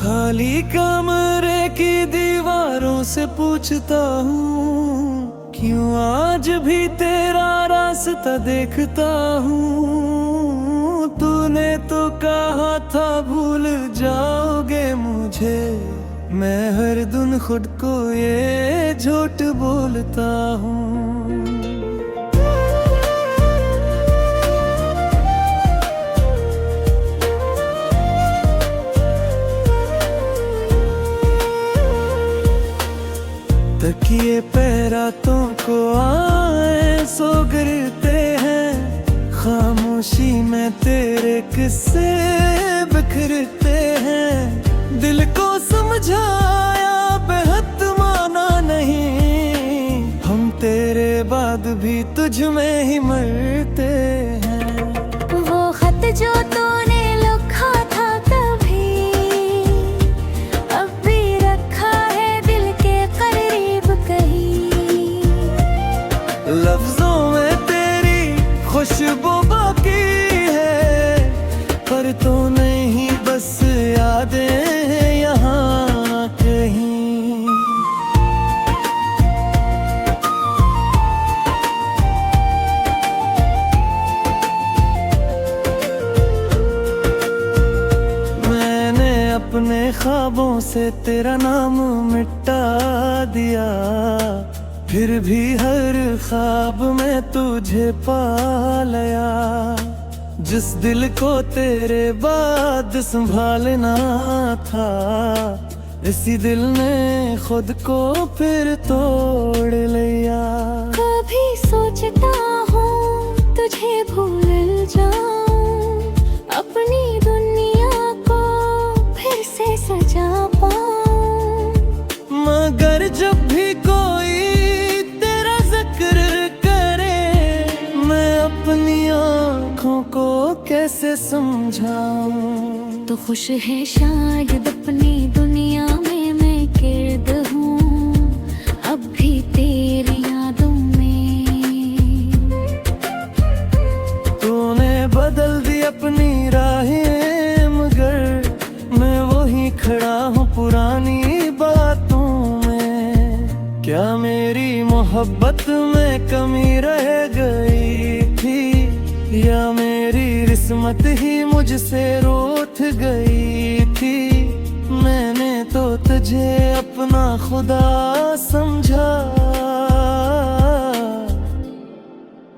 खाली कमरे की दीवारों से पूछता हूँ, क्यों आज भी तेरा रास्ता देखता हूँ। तूने तो कहा था भूल जाओगे मुझे, मैं हर दिन खुद को ये झूठ बोलता हूँ। तकिए पे रातों को आए सो गिरते हैं, खामोशी में तेरे किस्से बिखरते हैं। दिल को समझाया बेहद माना नहीं, हम तेरे बाद भी तुझ में ही मरते हैं। वो खत जो तूने लिखा था तभी, अब भी रखा है दिल के करीब कहीं। लफ्जों में तेरी खुशबू बाकी है, पर तो नहीं बस यादें हैं यहाँ कहीं। मैंने अपने ख्वाबों से तेरा नाम मिटा दिया, फिर भी हर ख्वाब में तुझे पा लिया। जिस दिल को तेरे बाद संभालना था, इसी दिल ने खुद को फिर तोड़ लिया। कभी सोचता हूँ तुझे भूल जाऊं, अपनी दुनिया को फिर से सजा पाऊं। मगर जब भी कोई तेरा जिक्र करे, मैं अपनी आँखों को कैसे समझाऊं। तो खुश है शायद अपनी दुनिया में मैं गिर्द हूँ, अब भी तेरी यादों में। तूने बदल दी अपनी राहें, मगर मैं वही खड़ा हूँ पुरानी बातों में। क्या मेरी मोहब्बत में कमी रह गई थी, या मेरी किस्मत ही मुझसे रूठ गई थी। मैंने तो तुझे अपना खुदा समझा,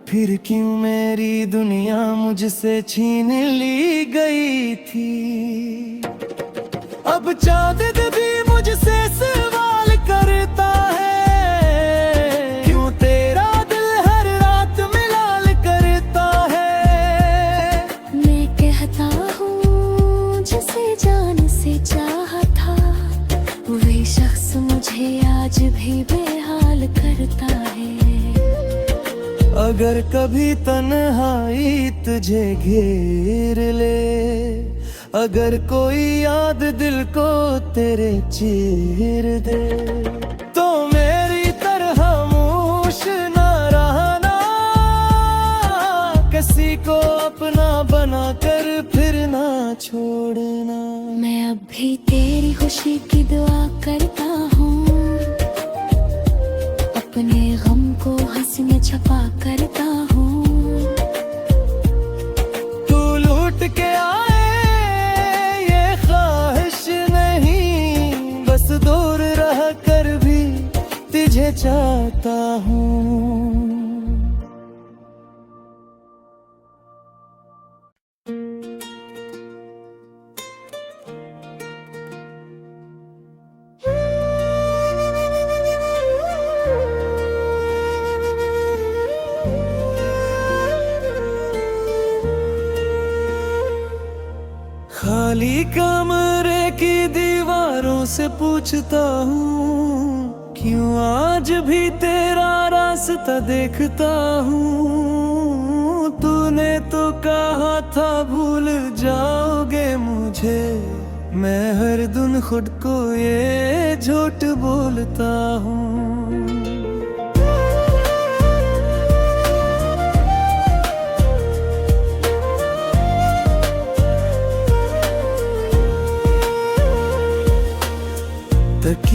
फिर क्यों मेरी दुनिया मुझसे छीन ली गई थी। अब चाँद भी मुझसे सवाल करता है, क्यों तेरा दिल हर रात मिलाल करता है। मैं कहता हूँ जिसे जान से चाहा था, वही शख्स मुझे आज भी बेहाल करता है। अगर कभी तन्हाई तुझे घेर ले, अगर कोई याद दिल को तेरे चीर दे, तो मेरी तरह खामोश न रहना, किसी को अपना बना कर फिर ना छोड़ना। मैं अब भी तेरी खुशी की दुआ करता हूँ, अपने गम को हंसी में छपा करता हूँ। तू लूट के आए ये ख्वाहिश नहीं, बस दूर रह कर भी तुझे चाहता हूँ। खाली कमरे की दीवारों से पूछता हूँ, क्यों आज भी तेरा रास्ता देखता हूँ। तूने तो कहा था भूल जाओगे मुझे, मैं हर दिन खुद को ये झूठ बोलता हूँ।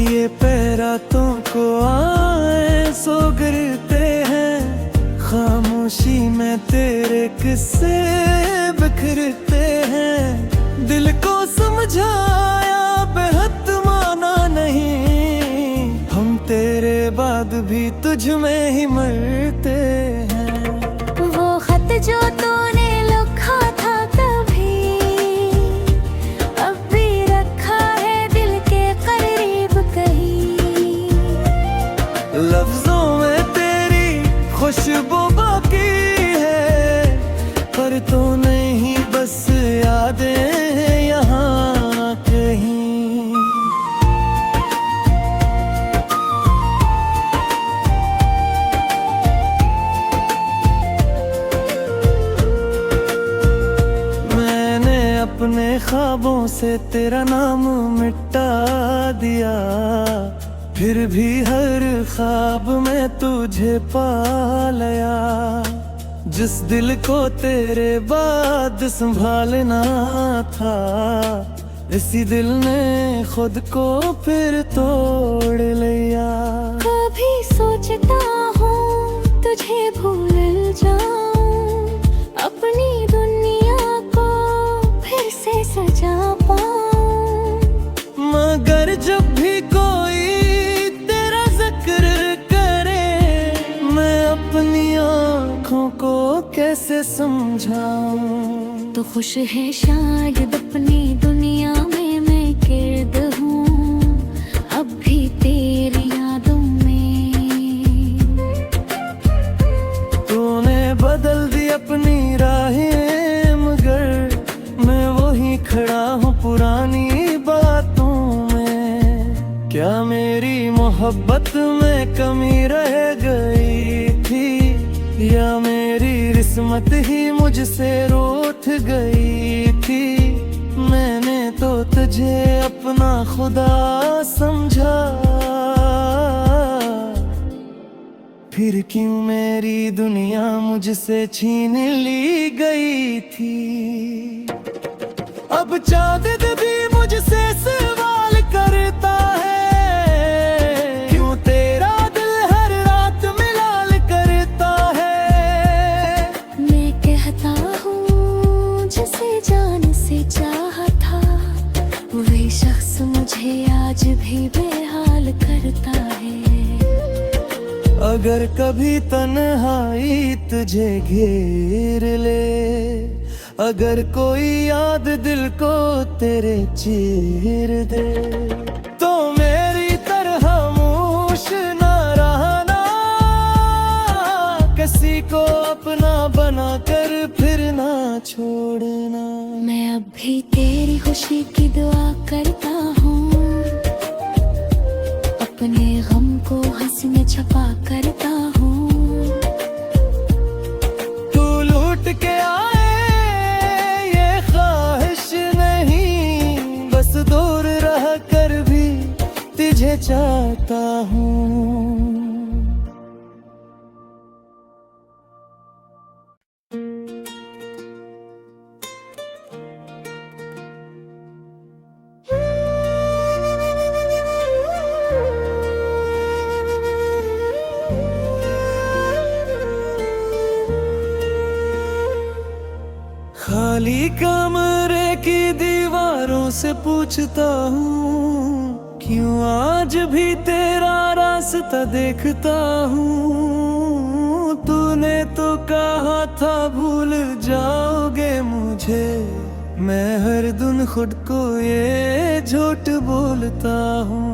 तकिए पे रातों को आए सो गिरते हैं, खामोशी में तेरे किस्से बिखरते हैं। दिल को समझाया बेहद माना नहीं, हम तेरे बाद भी तुझ में ही मरते हैं। वो खत जो तूने लिखा था कभी, अब भी रखा है दिल के करीब कहीं। लफ्जों में तेरी खुशबू बाकी है, पर तो नहीं बस यादें हैं यहाँ कहीं। मैंने अपने ख्वाबों से तेरा नाम मिटा दिया, फिर भी हर ख्वाब में तुझे पा लिया। जिस दिल को तेरे बाद संभालना था, इसी दिल ने खुद को फिर तोड़ लिया। कभी सोचता हूँ तुझे भूल जाऊं, अपनी दुनिया को फिर से सजा पाऊं। मगर जब भी कोई तेरा जिक्र करे, मैं अपनी आँखों को कैसे समझाऊं। तो खुश है शायद अपनी दुनिया में मैं गिर्द हूँ, अब भी तेरी यादों में। तूने बदल दी अपनी राहें, मगर मैं वही खड़ा हूँ पुरानी बातों में। क्या मेरी मोहब्बत में कमी रह गई थी, या मेरी किस्मत ही मुझसे रूठ गई थी। मैंने तो तुझे अपना खुदा समझा, फिर क्यों मेरी दुनिया मुझसे छीन ली गई थी। अब चांद भी मुझसे सवाल करता है, क्यों तेरा दिल हर रात मिलाल करता है। मैं कहता हूँ जिसे जान से चाहा था, वही शख्स मुझे आज भी बेहाल करता है। अगर कभी तन्हाई तुझे घेर ले, अगर कोई याद दिल को तेरे चीर दे, तो मेरी तरह खामोश न रहना, किसी को अपना बना कर फिर ना छोड़ना। मैं अब भी तेरी खुशी की दुआ करता हूँ, अपने गम को हंसी में छुपा करता हूँ। तू लूट के आए ये ख्वाहिश नहीं, बस दूर रह कर भी तुझे चाहता हूँ। खाली कमरे की दीवारों से पूछता हूँ, क्यों आज भी तेरा रास्ता देखता हूँ। तूने तो कहा था भूल जाओगे मुझे, मैं हर दिन खुद को ये झूठ बोलता हूँ।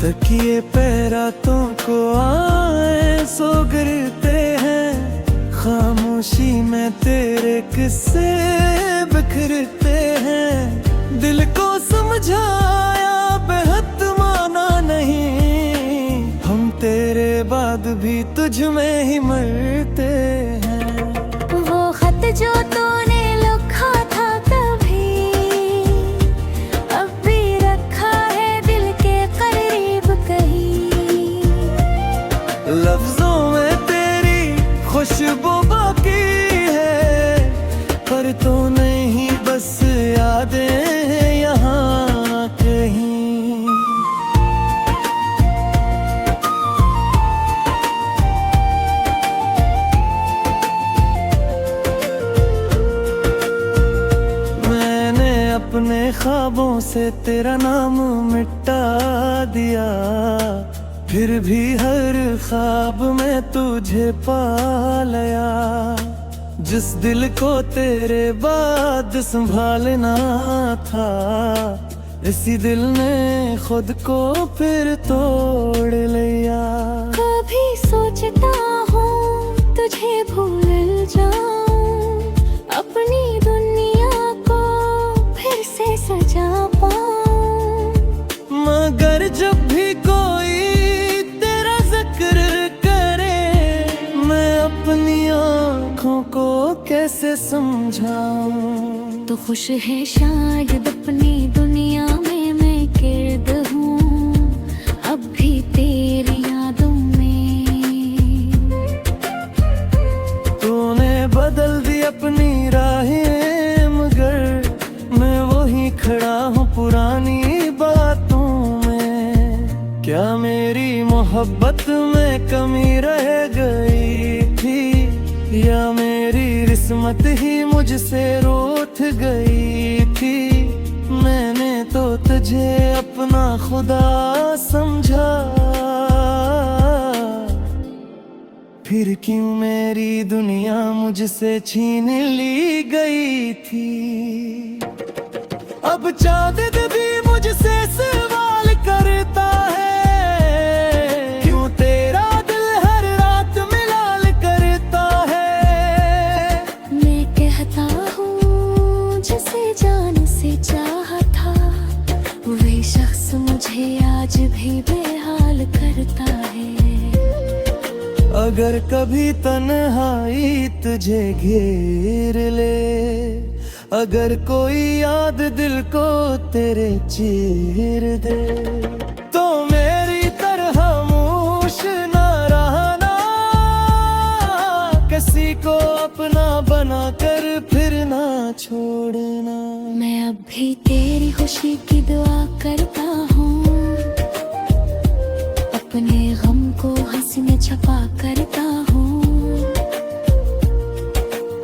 तकिए पे रातों को आए सो गिरते हैं, खामोशी में तेरे किस्से बिखरते हैं। दिल को समझाया बेहद माना नहीं, हम तेरे बाद भी तुझ में ही मरते हैं। वो खत जो तूने लिखा था कभी, अब भी रखा है दिल के करीब कहीं। से तेरा नाम मिटा दिया, फिर भी हर ख्वाब में तुझे पा लिया। जिस दिल को तेरे बाद संभालना था, इसी दिल ने खुद को फिर तोड़ लिया। कभी सोचता हूँ तुझे भूल जाऊं, अपनी दुनिया को फिर से सजा पाऊं। मगर जब भी कोई तेरा जिक्र करे, मैं अपनी आँखों को कैसे समझाऊं। तो खुश है शायद अपनी दुनिया में मैं गिर्द हूँ, अब भी तेरी यादों में। तूने बदल दी अपनी राहें, मगर मैं वही खड़ा हूँ पुरानी बातों में। क्या मेरी मोहब्बत में कमी रह गई थी, या मेरी किस्मत ही मुझसे रूठ गई थी। मैंने तो तुझे अपना खुदा समझा, फिर क्यों मेरी दुनिया मुझसे छीन ली गई थी। अब चांद भी मुझसे सवाल करता है, क्यों तेरा दिल हर रात मिलाल करता है। मैं कहता हूँ जिसे जान से चाहा था, वही शख्स मुझे आज भी बेहाल करता है। अगर कभी तन्हाई तुझे घेर ले, अगर कोई याद दिल को तेरे चीर दे, तो मेरी तरह खामोश न रहना, किसी को अपना बना कर फिर ना छोड़ना। मैं अब भी तेरी खुशी की दुआ करता हूँ, अपने गम को हंसी में छुपा करता हूँ।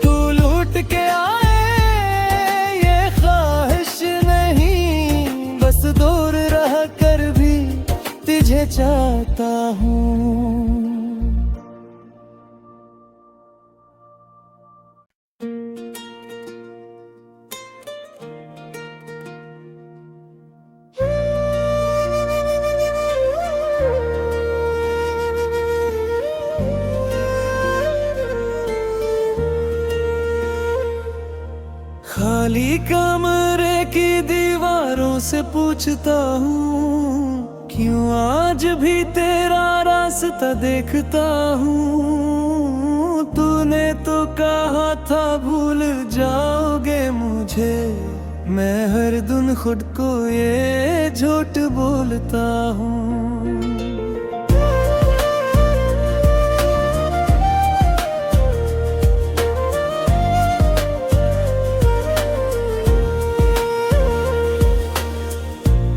तू लूट के आए ये ख्वाहिश नहीं, बस दूर रह कर भी तुझे चाहता हूँ। खाली कमरे की दीवारों से पूछता हूँ, क्यों आज भी तेरा रास्ता देखता हूँ। तूने तो कहा था भूल जाओगे मुझे, मैं हर दिन खुद को ये झूठ बोलता हूँ।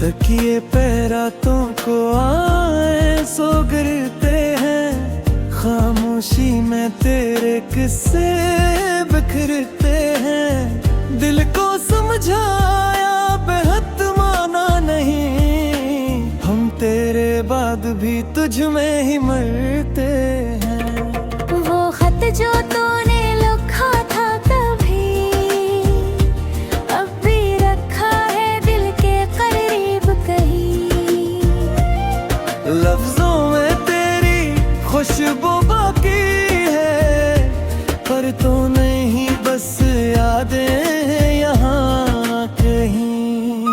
तकिए पे रातों को आए सो गिरते हैं, खामोशी में तेरे किस्से बिखरते हैं। दिल को समझाया बेहद माना नहीं, हम तेरे बाद भी तुझ में ही मरते हैं। वो खत जो तूने लिखा था कभी, अब भी रखा है दिल के करीब कहीं। लफ्जों में तेरी खुशबू बाकी है, पर तो नहीं बस यादें हैं यहाँ कहीं।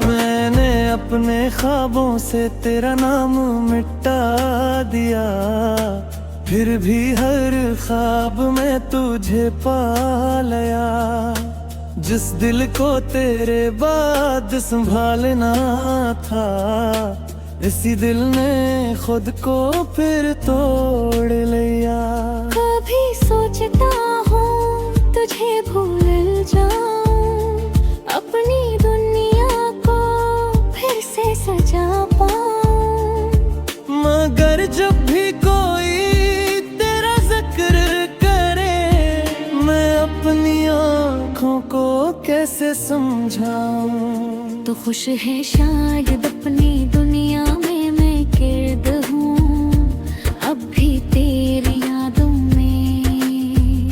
मैंने अपने ख्वाबों से तेरा नाम मिटा दिया, फिर भी हर ख्वाब में तुझे पा लिया। जिस दिल को तेरे बाद संभालना था, इसी दिल ने खुद को फिर तोड़ लिया। कभी सोचता हूँ तुझे भूल जाऊं, अपनी दुनिया को फिर से सजा पाऊं। मगर कैसे समझाऊं। तो खुश है शायद अपनी दुनिया में मैं गिर्द हूँ, अब भी तेरी यादों में।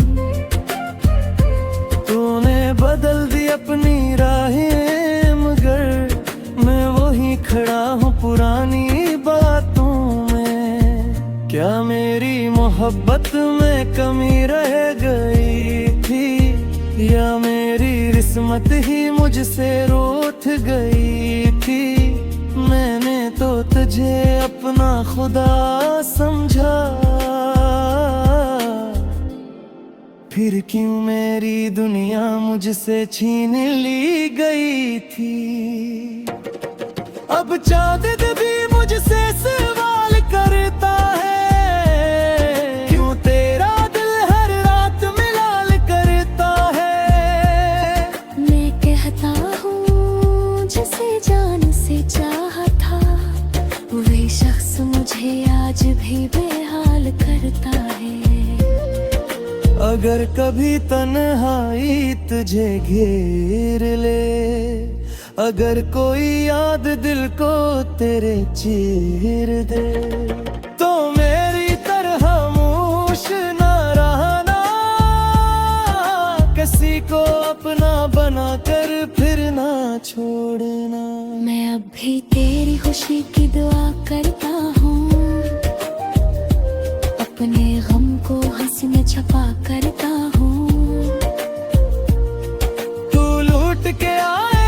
तूने बदल दी अपनी राहें, मगर मैं वही खड़ा हूँ पुरानी बातों में। क्या मेरी मोहब्बत में कमी रह गई थी, या मेरी किस्मत ही मुझसे रूठ गई थी। मैंने तो तुझे अपना खुदा समझा, फिर क्यों मेरी दुनिया मुझसे छीन ली गई थी। अब चांद भी मुझसे सवाल करता है, क्यों तेरा दिल हर रात मिलाल करता है। मैं कहता हूँ जिसे जान से चाहा था, वही शख्स मुझे आज भी बेहाल करता है। अगर कभी तन्हाई तुझे घेर ले, अगर कोई याद दिल को तेरे चीर दे, तो मेरी तरह खामोश न रहना, किसी को अपना बना कर फिर ना छोड़ना। मैं अब भी तेरी खुशी की दुआ करता हूँ, अपने गम को हंसी में छुपा करता हूँ। तू लूट के आए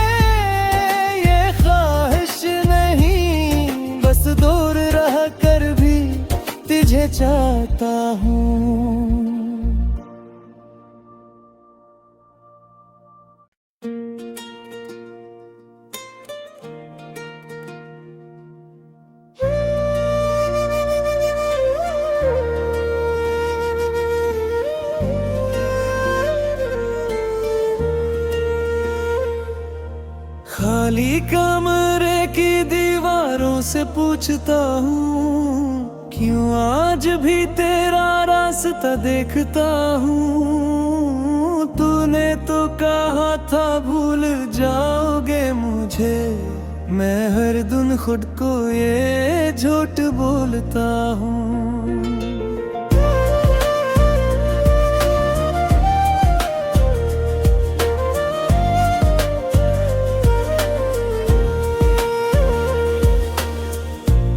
ये ख्वाहिश नहीं, बस दूर रह कर भी तुझे चाहता हूँ। खाली कमरे की दीवारों से पूछता हूँ, क्यों आज भी तेरा रास्ता देखता हूँ। तूने तो कहा था भूल जाओगे मुझे, मैं हर दिन खुद को ये झूठ बोलता हूँ।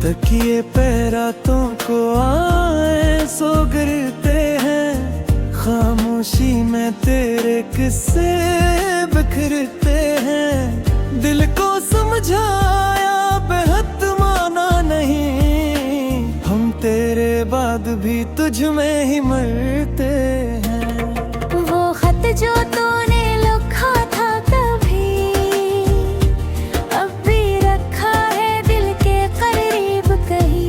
तकिए पे रातों को आए सो गिरते हैं, खामोशी में तेरे किस्से बिखरते हैं। दिल को समझाया बेहद माना नहीं, हम तेरे बाद भी तुझ में ही मरते हैं। वो खत जो तूने लिखा था कभी, अब भी रखा है दिल के करीब कहीं।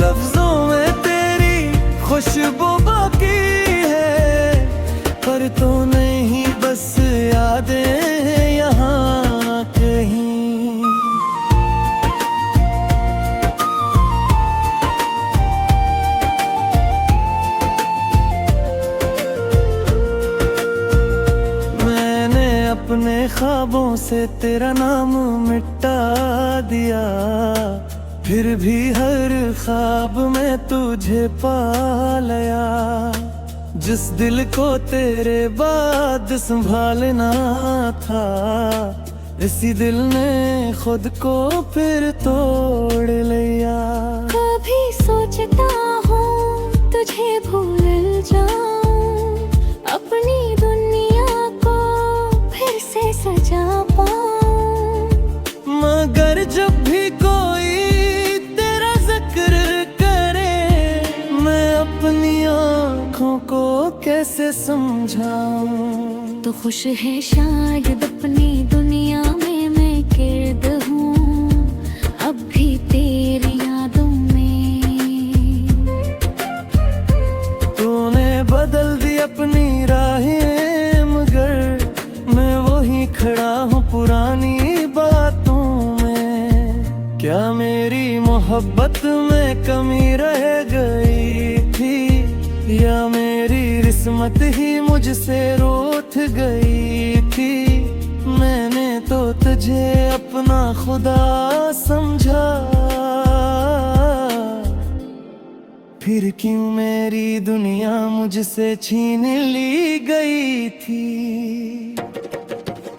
लफ्जों में तेरी खुशबू बाकी है, पर तो नहीं बस यादें हैं यहाँ कहीं। मैंने अपने ख्वाबों से तेरा नाम मिटा दिया, फिर भी हर ख्वाब में तुझे पा लिया। जिस दिल को तेरे बाद संभालना था, इसी दिल ने खुद को फिर तोड़ लिया। कभी सोचता हूँ तुझे भूल जाऊं, अपनी दुनिया को फिर से सजा पाऊं। मगर जब भी कोई तेरा जिक्र करे, मैं अपनी आँखों को कैसे समझाऊं। तो खुश है शायद अपनी दुनिया में मैं गिर्द हूँ, अब भी तेरी यादों में। तूने बदल दी अपनी राहें, मगर मैं वही खड़ा हूँ पुरानी बातों में। क्या मेरी मोहब्बत में कमी रह गई थी, या मेरी किस्मत ही मुझसे रूठ रूठ गई थी। मैंने तो तुझे अपना खुदा समझा, फिर क्यों मेरी दुनिया मुझसे छीन ली गई थी।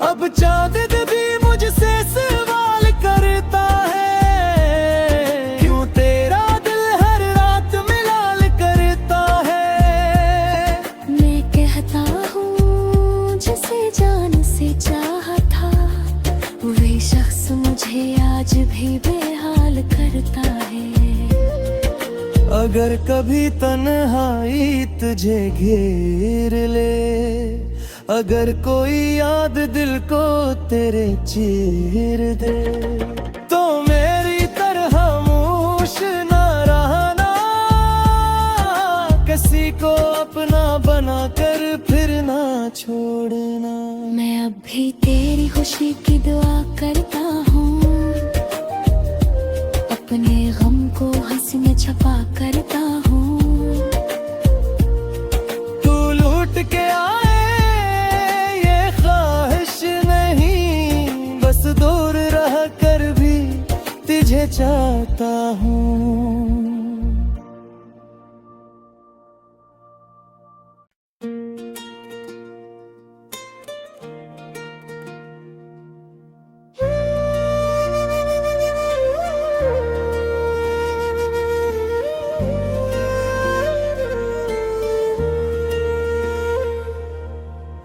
अब चांद भी मुझसे सवाल करता है, क्यों तेरा दिल हर रात मिलाल करता है। मैं कहता हूँ जिसे जान से चाहा था, वही शख्स मुझे आज भी बेहाल करता है। अगर कभी तन्हाई तुझे घेर ले, अगर कोई याद दिल को तेरे चीर दे, तो मेरी तरह खामोश न रहना, किसी को अपना बना कर फिर ना छोड़ना। मैं अब भी तेरी खुशी की दुआ करता हूँ, अपने गम को हंसी में छपा करता हूँ। तू लूट के आए ये ख्वाहिश नहीं, बस दूर रह कर भी तुझे चाहता हूँ।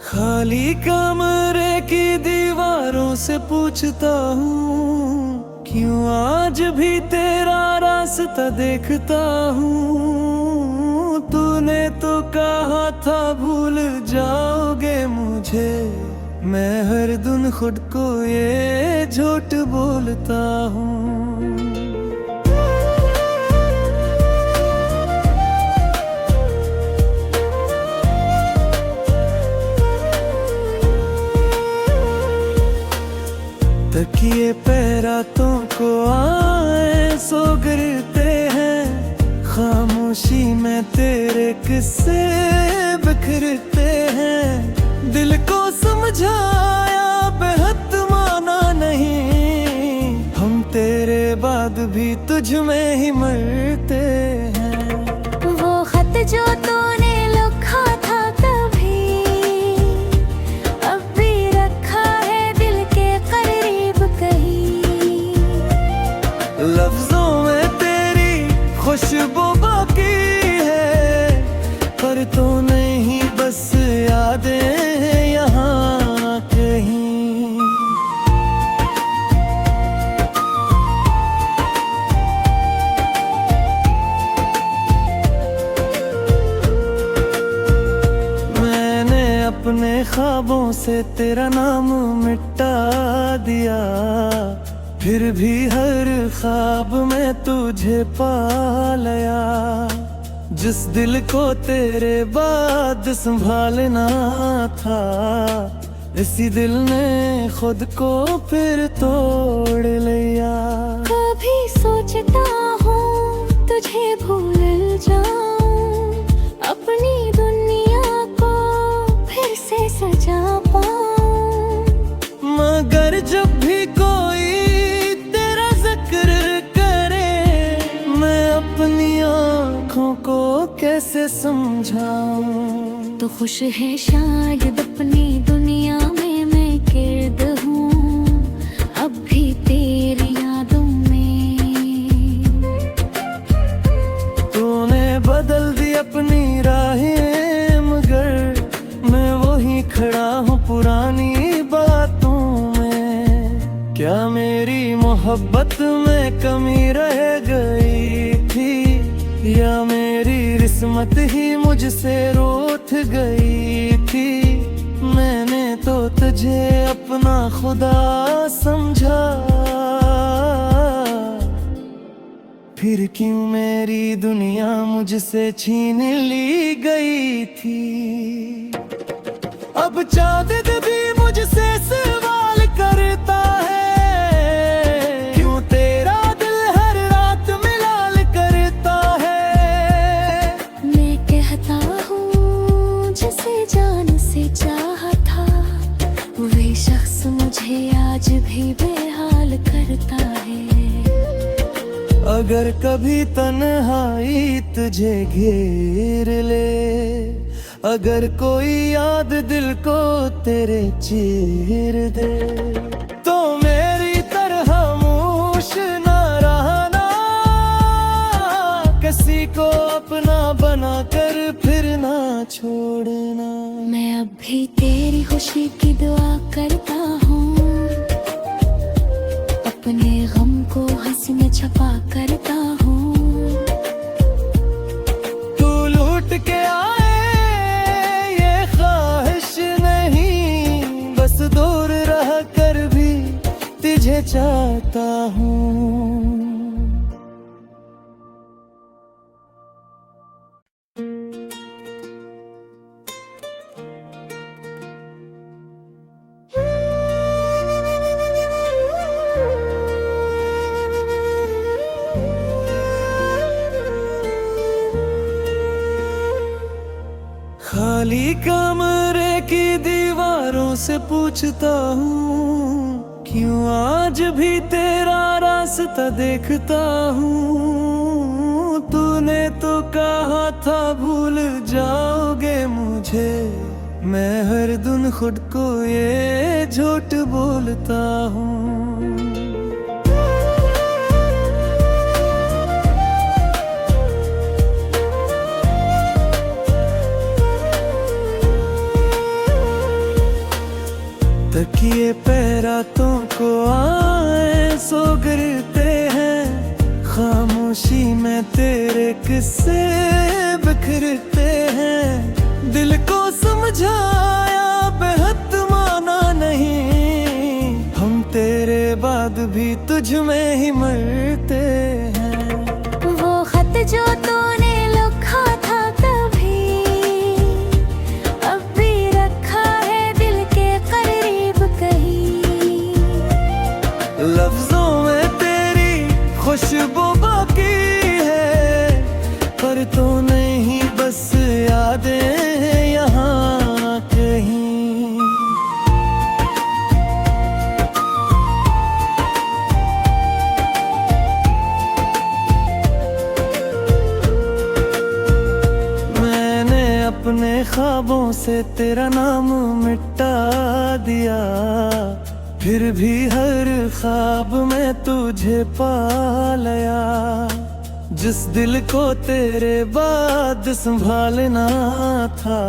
खाली कमरे की दीवारों से पूछता हूँ, क्यों आज भी तेरा रास्ता देखता हूँ। तूने तो कहा था भूल जाओगे मुझे, मैं हर दिन खुद को ये झूठ बोलता हूँ। तकिए पे रातों को आए सो गिरते हैं, खामोशी में तेरे किस्से बिखरते हैं। दिल को समझाया बेहद माना नहीं, हम तेरे बाद भी तुझ में ही मरते हैं। वो खत जो तूने लिखा था तभी, अब भी रखा है दिल के करीब कहीं। लफ्जों में तेरी खुशबू बाकी है, पर तो नहीं बस यादें हैं यहाँ कहीं। मैंने अपने ख्वाबों से तेरा नाम मिटा दिया, फिर भी हर ख्वाब में तुझे पा लिया। जिस दिल को तेरे बाद संभालना था, इसी दिल ने खुद को फिर तोड़ लिया। कभी सोचता हूँ तुझे भूल जाऊं, अपनी दुनिया को फिर से सजा पाऊं। मगर जब भी कोई तेरा जिक्र करे, मैं अपनी आँखों को कैसे समझाऊं। तो खुश है शायद अपनी दुनिया में मैं गिर्द हूँ, अब भी तेरी यादों में। तूने बदल दी अपनी राहें, मगर मैं वही खड़ा हूँ पुरानी बातों में। क्या मेरी मोहब्बत में कमी रह गई थी, या मेरी किस्मत ही मुझसे रूठ गई थी। मैंने तो तुझे अपना खुदा समझा, फिर क्यों मेरी दुनिया मुझसे छीन ली गई थी। अब चांद भी मुझसे सवाल करता है, क्यों तेरा दिल हर रात मिलाल करता है। मैं कहता हूँ जिसे जान से चाहा अगर कभी तन्हाई तुझे घेर ले, अगर कोई याद दिल को तेरे चीर दे, तो मेरी तरह मूश न रहना, किसी को अपना बना कर फिर ना छोड़ना। मैं अब भी तेरी खुशी की दुआ करता हूँ, अपने गम को हंसी में छपा करता हूँ। तू लूट के आए ये ख्वाहिश नहीं, बस दूर रह कर भी तुझे चाहता हूँ। खाली कमरे की दीवारों से पूछता हूँ, क्यों आज भी तेरा रास्ता देखता हूँ। तूने तो कहा था भूल जाओगे मुझे, मैं हर दिन खुद को ये झूठ बोलता हूँ। तकिए पे रातों को आए सो गिरते हैं, खामोशी में तेरे किस्से बिखरते हैं। दिल को समझाया बेहद माना नहीं, हम तेरे बाद भी तुझ में ही मरते हैं। वो खत जो तूने लिखा था तभी, अब भी रखा है दिल के करीब कहीं। लफ्जों में तेरी खुशबू बाकी है, पर तो नहीं बस यादें हैं यहाँ कहीं। मैंने अपने ख्वाबों से तेरा नाम मिटा दिया, फिर भी हर ख्वाब में तुझे पा लिया। जिस दिल को तेरे बाद संभालना था,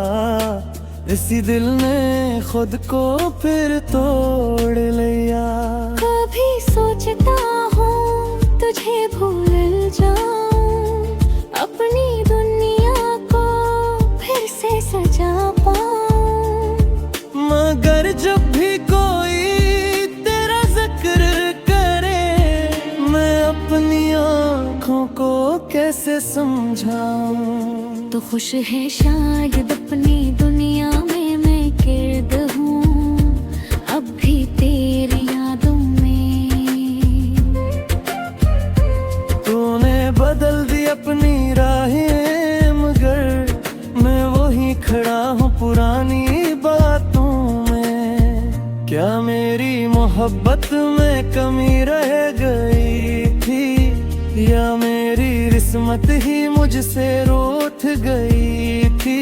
इसी दिल ने खुद को फिर तोड़ लिया। कभी सोचता हूँ तुझे भूल जाऊं, अपनी दुनिया को फिर से सजा पाऊं। मगर जब भी कोई तेरा जिक्र करे, मैं अपनी आँखों को कैसे समझाऊं। तो खुश है शायद अपनी दुनिया में मैं गिर्द हूँ, अब भी तेरी यादों में। तूने बदल दी अपनी राहें, मगर मैं वही खड़ा हूँ पुरानी बातों में। क्या मेरी मोहब्बत में कमी रह गई थी, या मेरी किस्मत ही मुझसे रूठ गई थी।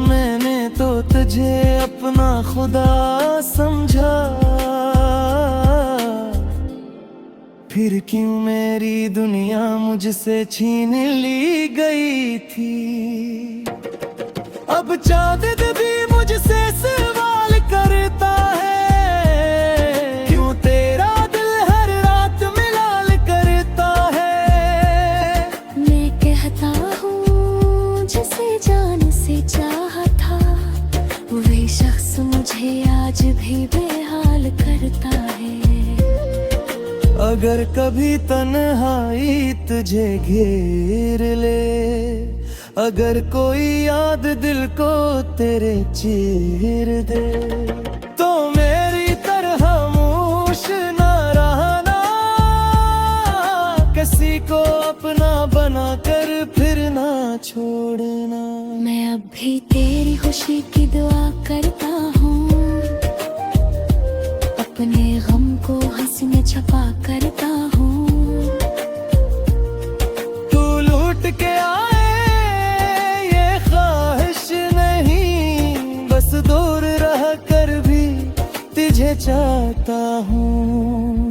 मैंने तो तुझे अपना खुदा समझा, फिर क्यों मेरी दुनिया मुझसे छीन ली गई थी। अब चांद भी मुझसे सवाल करता है, क्यों तेरा दिल हर रात मिलाल करता है। मैं कहता हूँ जिसे जान से चाहा था, वही शख्स मुझे आज भी बेहाल करता है। अगर कभी तन्हाई तुझे घेर ले, अगर कोई याद दिल को तेरे चीर दे, तो मेरी तरह मूश न रहना, किसी को अपना बना कर फिर ना छोड़ना। मैं अब भी तेरी खुशी की दुआ करता हूँ, अपने गम को हंसी में छपा करता हूँ। के आए ये ख्वाहिश नहीं, बस दूर रह कर भी तुझे चाहता हूँ।